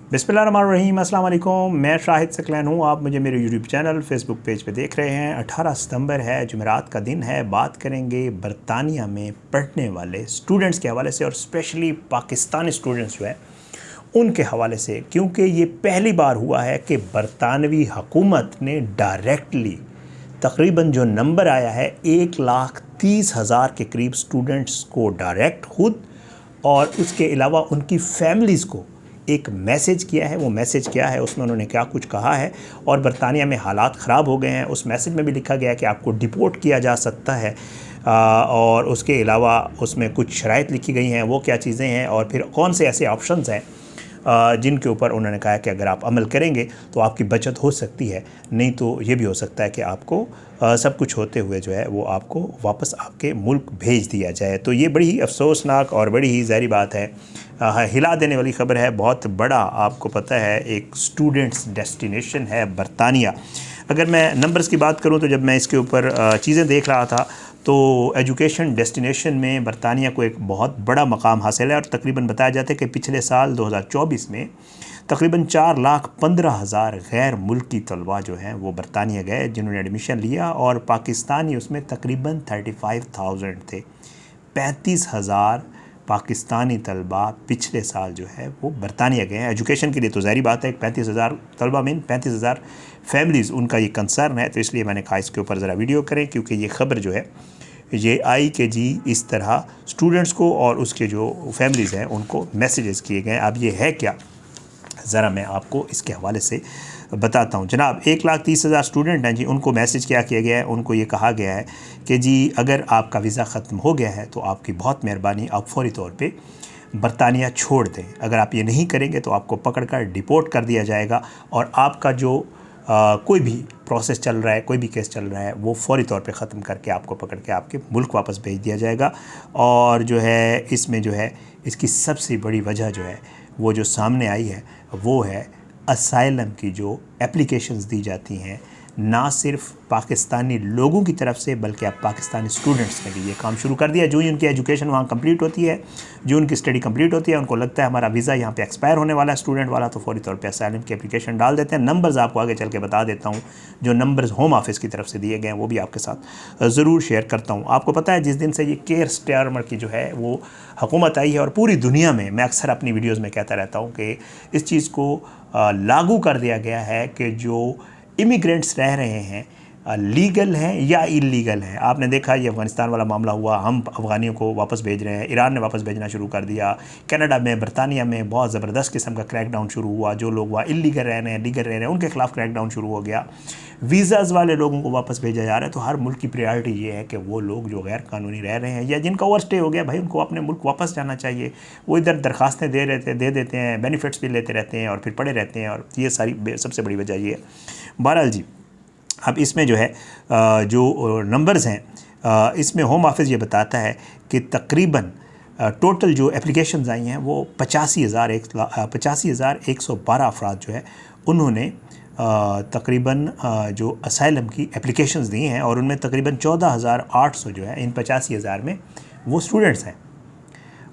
बिस्मिल्लाहिर्रहमानिर्रहीम, अस्सलाम वालेकुम। मैं शाहिद सकलैन हूँ। आप मुझे मेरे यूट्यूब चैनल फेसबुक पेज पे देख रहे हैं। 18 सितंबर है, जुमेरात का दिन है। बात करेंगे बरतानिया में पढ़ने वाले स्टूडेंट्स के हवाले से और स्पेशली पाकिस्तानी स्टूडेंट्स जो है उनके हवाले से, क्योंकि ये पहली बार हुआ है कि बरतानवी हुकूमत ने डायरेक्टली तकरीबन जो नंबर आया है 1,30,000 के करीब स्टूडेंट्स को डायरेक्ट खुद और उसके अलावा उनकी फैमिलीज़ को एक मैसेज किया है। वो मैसेज क्या है, उसमें उन्होंने क्या कुछ कहा है और बरतानिया में हालात ख़राब हो गए हैं। उस मैसेज में भी लिखा गया है कि आपको डिपोर्ट किया जा सकता है और उसके अलावा उसमें कुछ शराइत लिखी गई हैं, वो क्या चीज़ें हैं और फिर कौन से ऐसे ऑप्शंस हैं जिनके ऊपर उन्होंने कहा कि अगर आप अमल करेंगे तो आपकी बचत हो सकती है, नहीं तो ये भी हो सकता है कि आपको सब कुछ होते हुए जो है वो आपको वापस आपके मुल्क भेज दिया जाए। तो ये बड़ी ही अफसोसनाक और बड़ी ही ज़ाहिर बात है, हिला देने वाली ख़बर है। बहुत बड़ा, आपको पता है, एक स्टूडेंट्स डेस्टिनेशन है बरतानिया। अगर मैं नंबर्स की बात करूं तो जब मैं इसके ऊपर चीज़ें देख रहा था तो एजुकेशन डेस्टिनेशन में बरतानिया को एक बहुत बड़ा मकाम हासिल है और तकरीबन बताया जाता है कि पिछले साल 2024 में तकरीबन 4,15,000 गैर मुल्की तलबा जो हैं वो बरतानिया गए जिन्होंने एडमिशन लिया और पाकिस्तानी उसमें तकरीबन 35,000 थे। 35,000 पाकिस्तानी तलबा पिछले साल जो है वो बरतानिया गए हैं एजुकेशन के लिए। तो ज़ाहिर बात है कि 35,000 तलबा में 35,000 फैमिलीज़, उनका ये कंसर्न है। तो इसलिए मैंने कहा इसके ऊपर ज़रा वीडियो करें, क्योंकि ये ख़बर जो है ये आई कि जी इस तरह स्टूडेंट्स को और उसके जो फैमिलीज़ हैं उनको मैसेजेस किए गए। अब ये है क्या, ज़रा मैं आपको इसके हवाले से बताता हूँ। जनाब, 1,30,000 स्टूडेंट हैं जी, उनको मैसेज क्या किया गया है, उनको ये कहा गया है कि जी अगर आपका वीज़ा ख़त्म हो गया है तो आपकी बहुत मेहरबानी, आप फ़ौरी तौर पे बरतानिया छोड़ दें। अगर आप ये नहीं करेंगे तो आपको पकड़ कर डिपोर्ट कर दिया जाएगा और आपका जो कोई भी प्रोसेस चल रहा है, कोई भी केस चल रहा है, वो फ़ौरी तौर पे ख़त्म करके आपको पकड़ के आपके मुल्क वापस भेज दिया जाएगा। और जो है इसमें जो है इसकी सबसे बड़ी वजह जो है वो जो सामने आई है वो है असाइलम की जो एप्लीकेशंस दी जाती हैं, ना सिर्फ पाकिस्तानी लोगों की तरफ से बल्कि अब पाकिस्तानी स्टूडेंट्स ने भी ये काम शुरू कर दिया। जो ही उनकी एजुकेशन वहाँ कंप्लीट होती है, जो उनकी स्टडी कंप्लीट होती है, उनको लगता है हमारा वीज़ा यहाँ पे एक्सपायर होने वाला है स्टूडेंट वाला, तो फ़ौरी तौर पे असाइलम की एप्लीकेशन डाल देते हैं। नंबर्स आपको आगे चल के बता देता हूँ, जो नंबर्स होम ऑफिस की तरफ से दिए गए हैं वो भी आपके साथ ज़रूर शेयर करता हूँ। आपको पता है जिस दिन से ये केयर स्टारमर की जो है वो हुकूमत आई है और पूरी दुनिया में, मैं अक्सर अपनी वीडियोज़ में कहता रहता हूँ कि इस चीज़ को लागू कर दिया गया है कि जो इमिग्रेंट्स रह रहे हैं लीगल हैं या इलीगल हैं। आपने देखा ये अफ़गानिस्तान वाला मामला हुआ, हम अफ़गानियों को वापस भेज रहे हैं, ईरान ने वापस भेजना शुरू कर दिया। कनाडा में, बरतानिया में बहुत ज़बरदस्त किस्म का क्रैकडाउन शुरू हुआ। जो लोग वहाँ इलीगल रह रहे हैं, लीगल रह रहे हैं, उनके ख़िलाफ़ क्रैकडाउन शुरू हो गया। वीज़ाज़ वाले लोगों को वापस भेजा जा रहा है। तो हर मुल्क की प्रायोरिटी ये है कि वो लोग जो गैर कानूनी रह रहे हैं या जिनका ओवर स्टे हो गया, भाई उनको अपने मुल्क वापस जाना चाहिए। वो इधर दरखास्तें दे देते हैं, बेनिफिट्स भी लेते रहते हैं और फिर पड़े रहते हैं, और ये सारी सबसे बड़ी वजह ये है। बहरहाल जी, अब इसमें जो है जो नंबर्स हैं, इसमें होम ऑफिस ये बताता है कि तकरीबन टोटल जो एप्लीकेशंस आई हैं वो 85,112 अफराद जो है उन्होंने तकरीबन जो असाइलम की एप्लीकेशंस दी हैं और उनमें तकरीबन 14,800 जो है इन 85,000 में वो स्टूडेंट्स हैं।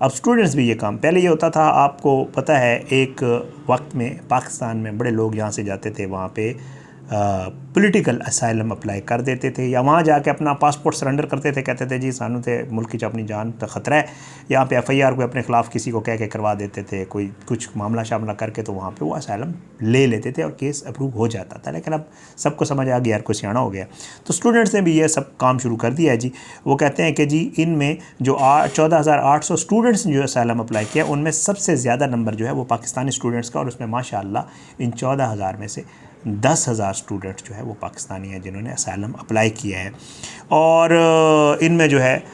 अब स्टूडेंट्स भी ये काम, पहले ये होता था, आपको पता है, एक वक्त में पाकिस्तान में बड़े लोग यहाँ से जाते थे वहाँ पे पॉलिटिकल असाइलम अप्लाई कर देते थे या वहाँ जाके अपना पासपोर्ट सरेंडर करते थे, कहते थे जी सानू थे मुल्क की अपनी जान तो ख़तरा है। यहाँ पे FIR को अपने ख़िलाफ़ किसी को कह के करवा देते थे, कोई कुछ मामला शामला करके, तो वहाँ पे वो असाइलम ले लेते थे और केस अप्रूव हो जाता था। लेकिन अब सबको समझ आ गया, यार कोई सियाना हो गया, तो स्टूडेंट्स ने भी ये सब काम शुरू कर दिया है जी। वो कहते हैं कि जी इनमें जो 14,800 स्टूडेंट्स ने जो असाइलम अप्लाई किया उनमें सबसे ज़्यादा नंबर जो है वो पाकिस्तानी स्टूडेंट्स का, और उसमें माशाअल्लाह इन 14,000 में से 10,000 स्टूडेंट्स जो है वो पाकिस्तानी हैं जिन्होंने असाइलम अप्लाई किया है। और इनमें जो है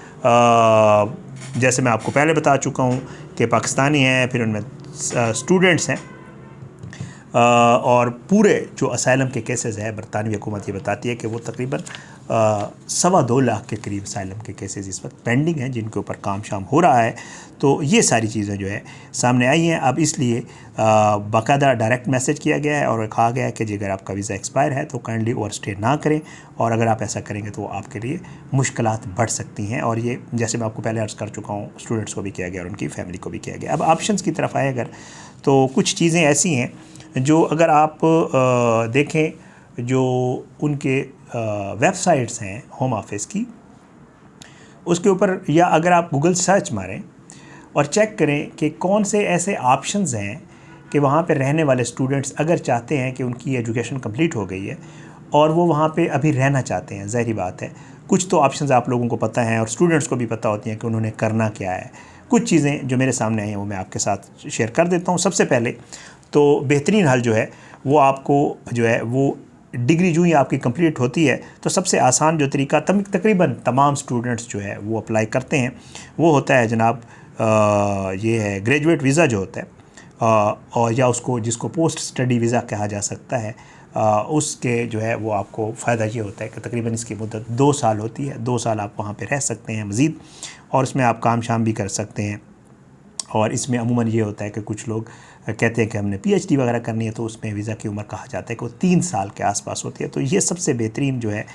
जैसे मैं आपको पहले बता चुका हूँ कि पाकिस्तानी हैं, फिर उनमें स्टूडेंट्स हैं, और पूरे जो असाइलम के केसेस है बरतानवी हुकूमत ये बताती है कि वो तकरीबन 2.25 लाख के करीब असाइलम के केसेस इस वक्त पेंडिंग हैं जिनके ऊपर काम शाम हो रहा है। तो ये सारी चीज़ें जो है सामने आई हैं। अब इसलिए बाकायदा डायरेक्ट मैसेज किया गया है और कहा गया है कि जी अगर आपका वीज़ा एक्सपायर है तो काइंडली ओवर स्टे ना करें, और अगर आप ऐसा करेंगे तो आपके लिए मुश्किलात बढ़ सकती हैं। और ये जैसे मैं आपको पहले अर्ज़ कर चुका हूँ, स्टूडेंट्स को भी किया गया और उनकी फैमिली को भी किया गया। अब ऑप्शंस की तरफ आए अगर, तो कुछ चीज़ें ऐसी हैं जो अगर आप देखें, जो उनके वेबसाइट्स हैं होम ऑफिस की, उसके ऊपर, या अगर आप गूगल सर्च मारें और चेक करें कि कौन से ऐसे ऑप्शंस हैं कि वहाँ पे रहने वाले स्टूडेंट्स अगर चाहते हैं कि उनकी एजुकेशन कंप्लीट हो गई है और वो वहाँ पे अभी रहना चाहते हैं, ज़ाहिर बात है कुछ तो ऑप्शंस आप लोगों को पता हैं और स्टूडेंट्स को भी पता होती हैं कि उन्होंने करना क्या है। कुछ चीज़ें जो मेरे सामने आई हैं वो मैं आपके साथ शेयर कर देता हूँ। सबसे पहले तो बेहतरीन हल जो है वो आपको जो है वो डिग्री जो ही आपकी कंप्लीट होती है तो सबसे आसान जो तरीका तकरीबन तमाम स्टूडेंट्स जो है वो अप्लाई करते हैं वो होता है जनाब, ये है ग्रेजुएट वीज़ा जो होता है, और या उसको जिसको पोस्ट स्टडी वीज़ा कहा जा सकता है, उसके जो है वो आपको फ़ायदा ये होता है कि तकरीबन इसकी मुद्दत 2 साल होती है। 2 साल आप वहाँ पे रह सकते हैं मज़ीद, और उसमें आप काम शाम भी कर सकते हैं। और इसमें अमूमन ये होता है कि कुछ लोग कहते हैं कि हमने पीएचडी वगैरह करनी है, तो उसमें वीज़ा की उम्र कहा जाता है कि वो 3 साल के आसपास होती है। तो ये सबसे बेहतरीन जो है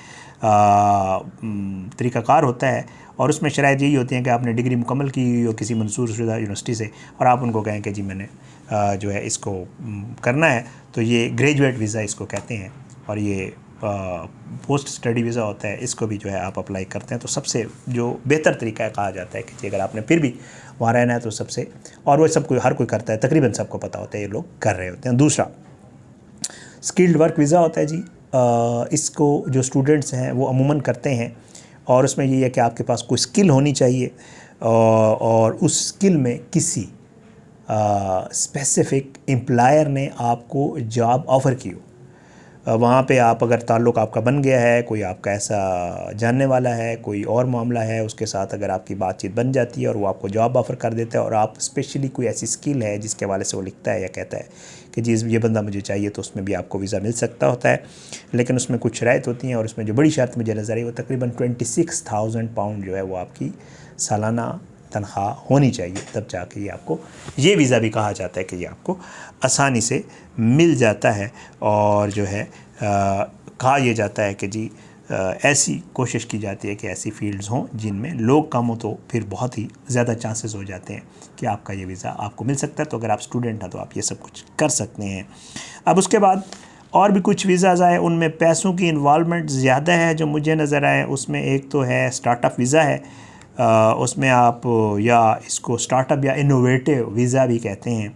तरीक़ाकार होता है, और उसमें शराइत यही होती हैं कि आपने डिग्री मुकम्मल की हो किसी मंजूरशुदा यूनिवर्सिटी से और आप उनको कहें कि जी मैंने जो है इसको करना है, तो ये ग्रेजुएट वीज़ा इसको कहते हैं, और ये पोस्ट स्टडी वीज़ा होता है, इसको भी जो है आप अप्लाई करते हैं। तो सबसे जो बेहतर तरीका है कहा जाता है कि अगर आपने फिर भी वहाँ रहना है तो सबसे, और वो सब कोई हर कोई करता है, तकरीबन सबको पता होता है, ये लोग कर रहे होते हैं। दूसरा स्किल्ड वर्क वीज़ा होता है जी, इसको जो स्टूडेंट्स हैं वो अमूमन करते हैं, और उसमें ये है कि आपके पास कोई स्किल होनी चाहिए और उस स्किल में किसी स्पेसिफ़िक एम्प्लॉयर ने आपको जॉब ऑफ़र की हो। वहाँ पे आप अगर ताल्लुक़ आपका बन गया है, कोई आपका ऐसा जानने वाला है, कोई और मामला है, उसके साथ अगर आपकी बातचीत बन जाती है और वो आपको जॉब ऑफ़र कर देता है, और आप स्पेशली कोई ऐसी स्किल है जिसके हवाले से वो लिखता है या कहता है कि जी ये बंदा मुझे चाहिए, तो उसमें भी आपको वीज़ा मिल सकता होता है। लेकिन उसमें कुछ शराइत होती हैं, और उसमें जो बड़ी शर्त मुझे नज़र आई वो तकरीबन 26,000 पाउंड जो है वो आपकी सालाना तनख्वाह होनी चाहिए, तब जाके ये आपको ये वीज़ा भी कहा जाता है कि ये आपको आसानी से मिल जाता है। और जो है कहा यह जाता है कि जी ऐसी कोशिश की जाती है कि ऐसी फील्ड्स हों जिनमें लोग कम हो, तो फिर बहुत ही ज़्यादा चांसेस हो जाते हैं कि आपका ये वीज़ा आपको मिल सकता है। तो अगर आप स्टूडेंट हैं तो आप ये सब कुछ कर सकते हैं। अब उसके बाद और भी कुछ वीज़ाज़ आए, उनमें पैसों की इन्वॉल्वमेंट ज़्यादा है जो मुझे नज़र आए। उसमें एक तो है स्टार्टअप वीज़ा है, उसमें आप या इसको स्टार्टअप या इनोवेटिव वीज़ा भी कहते हैं,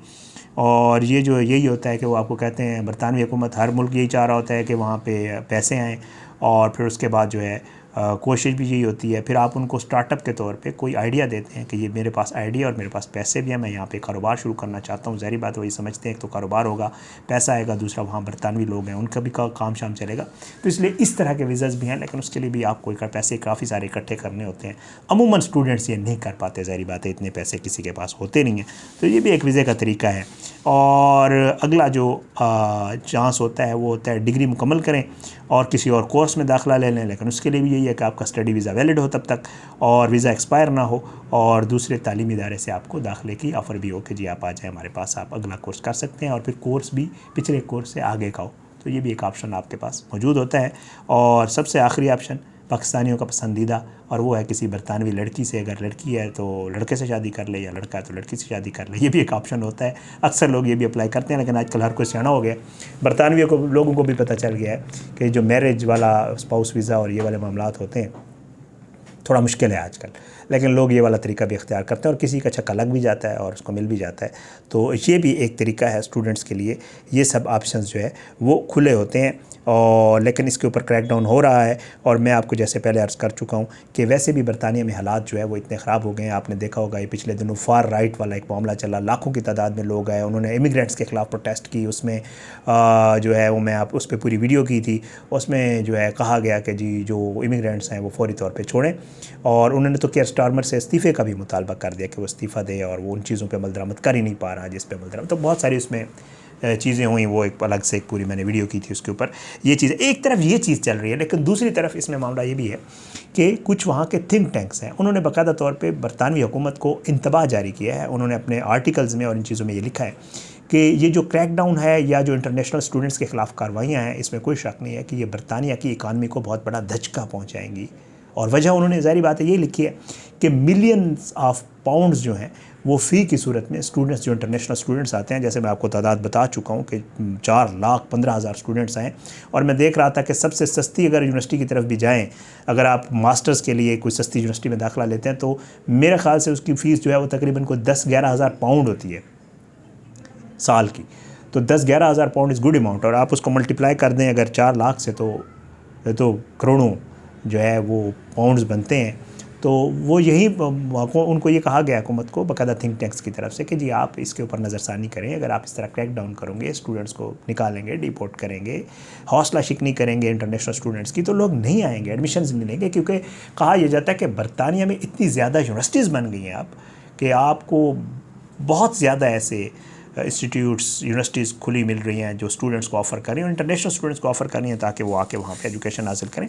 और ये जो यही होता है कि वो आपको कहते हैं बरतानवी हुकूमत, हर मुल्क यही चाह रहा होता है कि वहाँ पे पैसे आएँ, और फिर उसके बाद जो है कोशिश भी यही होती है। फिर आप उनको स्टार्टअप के तौर पे कोई आइडिया देते हैं कि ये मेरे पास आइडिया और मेरे पास पैसे भी हैं, मैं यहाँ पे कारोबार शुरू करना चाहता हूँ। ज़ाहिर बात वही समझते हैं, एक तो कारोबार होगा, पैसा आएगा, दूसरा वहाँ बरतानवी लोग हैं, उनका भी काम शाम चलेगा। तो इसलिए इस तरह के वीज़ाज़ भी हैं, लेकिन उसके लिए भी आपको पैसे काफ़ी सारे इकट्ठे करने होते हैं। अमूमन स्टूडेंट्स ये नहीं कर पाते, ज़ाहिर बात है, इतने पैसे किसी के पास होते नहीं हैं। तो ये भी एक वीज़े का तरीका है। और अगला जो चांस होता है वो होता है डिग्री मुकम्मल करें और किसी और कोर्स में दाखिला ले लें, लेकिन उसके लिए भी यही है कि आपका स्टडी वीज़ा वैलिड हो तब तक, और वीज़ा एक्सपायर ना हो, और दूसरे तालीमी इदारे से आपको दाखिले की ऑफ़र भी हो कि जी आप आ जाएँ हमारे पास, आप अगला कोर्स कर सकते हैं, और फिर कोर्स भी पिछले कोर्स से आगे का हो। तो ये भी एक ऑप्शन आपके पास मौजूद होता है। और सबसे आखिरी ऑप्शन पाकिस्तानियों का पसंदीदा, और वो है किसी बरतानवी लड़की से, अगर लड़की है तो लड़के से शादी कर ले, या लड़का है तो लड़की से शादी कर ले। ये भी एक ऑप्शन होता है, अक्सर लोग ये भी अप्लाई करते हैं, लेकिन आजकल हर कोई सियाना हो गया। बरतानवियों को लोगों को भी पता चल गया है कि जो मैरिज वाला स्पाउस वीज़ा और ये वाले मामलात होते हैं थोड़ा मुश्किल है आजकल, लेकिन लोग ये वाला तरीका भी इख्तियार करते हैं, और किसी का छक्का लग भी जाता है और उसको मिल भी जाता है। तो ये भी एक तरीका है स्टूडेंट्स के लिए। ये सब ऑप्शंस जो है वो खुले होते हैं, और लेकिन इसके ऊपर क्रैकडाउन हो रहा है। और मैं आपको जैसे पहले अर्ज़ कर चुका हूँ कि वैसे भी बरतानिया में हालात जो है वो इतने ख़राब हो गए हैं। आपने देखा होगा ये पिछले दिनों फार राइट वाला एक मामला चला, लाखों की तादाद में लोग आए, उन्होंने इमिग्रेंट्स के ख़िलाफ़ प्रोटेस्ट की। उसमें जो है वो मैं आप उस पर पूरी वीडियो की थी। उसमें जो है कहा गया कि जी जो इमिग्रेंट्स हैं वो फौरी तौर पर छोड़ें, और उन्होंने तो केयर स्टारमर से इस्तीफ़े का भी मुतालबा कर दिया कि वो इस्तीफ़ा दे, और वो उन चीज़ों पे अमल दरामद कर ही नहीं पा रहा जिस पे अमल दरामद। तो बहुत सारी उसमें चीज़ें हुई, वो एक अलग से एक पूरी मैंने वीडियो की थी उसके ऊपर। ये चीज़ एक तरफ ये चीज़ चल रही है, लेकिन दूसरी तरफ इसमें मामला ये भी है कि कुछ वहाँ के थिंक टैंक्स हैं, उन्होंने बाकायदा तौर पर बरतानवी हुकूमत को इंतबाह जारी किया है। उन्होंने अपने आर्टिकल्स में और इन चीज़ों में ये लिखा है कि ये जो क्रैकडाउन है या जो इंटरनेशनल स्टूडेंट्स के ख़िलाफ़ कार्रवाइयाँ हैं, इसमें कोई शक नहीं है कि ये बरतानिया की इकानमी को बहुत बड़ा धचका पहुँचाएंगी। और वजह उन्होंने ज़ाहिर बात है ये लिखी है कि मिलियंस ऑफ पाउंड्स जो हैं वो फ़ी की सूरत में स्टूडेंट्स जो इंटरनेशनल स्टूडेंट्स आते हैं, जैसे मैं आपको तादाद बता चुका हूँ कि 4,15,000 स्टूडेंट्स हैं, और मैं देख रहा था कि सबसे सस्ती अगर यूनिवर्सिटी की तरफ भी जाएं, अगर आप मास्टर्स के लिए कोई सस्ती यूनिवर्सिटी में दाखिला लेते हैं तो मेरे ख़्याल से उसकी फ़ीस जो है वो तकरीबन कोई 10-11 हज़ार पाउंड होती है साल की। तो 10-11 हज़ार पाउंड इज़ गुड अमाउंट, और आप उसको मल्टीप्लाई कर दें अगर 4 लाख से, तो करोड़ों जो है वो पाउंड्स बनते हैं। तो वो यही उनको ये कहा गया हुकूमत को बाकायदा थिंक टैंक्स की तरफ से कि जी आप इसके ऊपर नज़रसानी करें, अगर आप इस तरह क्रैक डाउन करोगे, स्टूडेंट्स को निकालेंगे, डिपोर्ट करेंगे, हौसला शिकनी करेंगे इंटरनेशनल स्टूडेंट्स की, तो लोग नहीं आएंगे, एडमिशन्स नहीं लेंगे। क्योंकि कहा यह जाता है कि बरतानिया में इतनी ज़्यादा यूनिवर्सिटीज़ बन गई हैं अब कि आपको बहुत ज़्यादा ऐसे इंस्टीट्यूट्स, यूनिवर्सिटीज़ खुली मिल रही हैं जो स्टूडेंट्स को ऑफ़र कर रही हैं, और इंटरनेशनल स्टूडेंट्स को ऑफ़र कर रही हैं ताकि वो आके वहाँ पे एजुकेशन हासिल करें।